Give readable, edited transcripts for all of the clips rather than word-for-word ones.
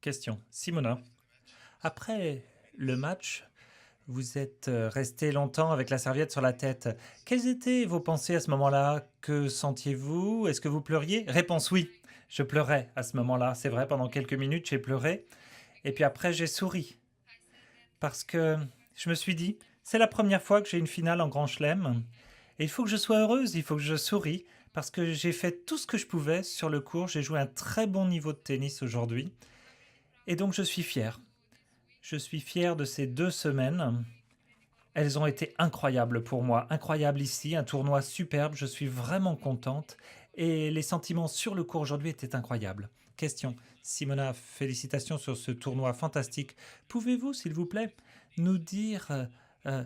Question. Simona, après le match, vous êtes resté longtemps avec la serviette sur la tête. Quelles étaient vos pensées à ce moment-là? Que sentiez-vous? Est-ce que vous pleuriez? Réponse oui. Je pleurais à ce moment-là. C'est vrai, pendant quelques minutes, j'ai pleuré. Et puis après, j'ai souri. Parce que je me suis dit, c'est la première fois que j'ai une finale en Grand Chelem. Et il faut que je sois heureuse, il faut que je souris. Parce que j'ai fait tout ce que je pouvais sur le court. J'ai joué un très bon niveau de tennis aujourd'hui. Et donc je suis fier. Je suis fier de ces 2 semaines. Elles ont été incroyables pour moi, incroyables ici, un tournoi superbe, je suis vraiment contente et les sentiments sur le court aujourd'hui étaient incroyables. Question. Simona, félicitations sur ce tournoi fantastique. Pouvez-vous, s'il vous plaît, nous dire euh,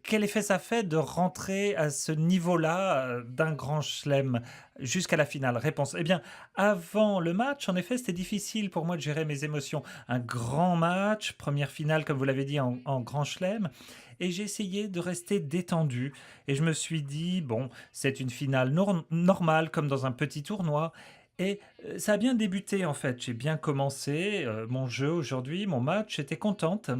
quel effet ça fait de rentrer à ce niveau-là d'un grand chelem jusqu'à la finale? Réponse. Eh bien, avant le match, en effet, c'était difficile pour moi de gérer mes émotions. Un grand match, première finale, comme vous l'avez dit, en grand chelem. Et j'ai essayé de rester détendu. Et je me suis dit, bon, c'est une finale normale, comme dans un petit tournoi. Et ça a bien débuté, en fait. J'ai bien commencé mon jeu aujourd'hui, mon match. J'étais contente.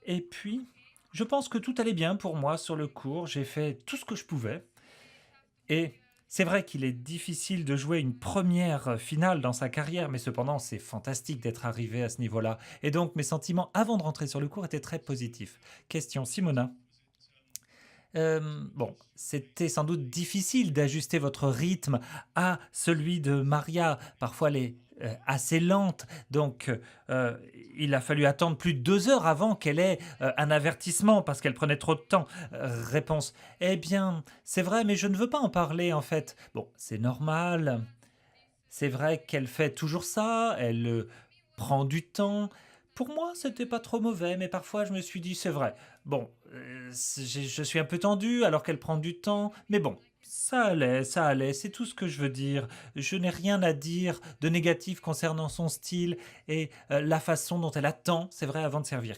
Et puis, je pense que tout allait bien pour moi sur le court. J'ai fait tout ce que je pouvais. Et c'est vrai qu'il est difficile de jouer une première finale dans sa carrière, mais cependant, c'est fantastique d'être arrivé à ce niveau-là. Et donc, mes sentiments avant de rentrer sur le court étaient très positifs. Question, Simona. Bon, c'était sans doute difficile d'ajuster votre rythme à celui de Maria. Parfois, elle est assez lente, donc euh, il a fallu attendre plus de 2 heures avant qu'elle ait un avertissement parce qu'elle prenait trop de temps. Réponse. Eh bien, c'est vrai, mais je ne veux pas en parler en fait. Bon, c'est normal. C'est vrai qu'elle fait toujours ça, elle prend du temps. Pour moi, c'était pas trop mauvais, mais parfois je me suis dit, c'est vrai. Bon, je suis un peu tendu alors qu'elle prend du temps, mais bon, ça allait, c'est tout ce que je veux dire. Je n'ai rien à dire de négatif concernant son style et la façon dont elle attend, c'est vrai, avant de servir.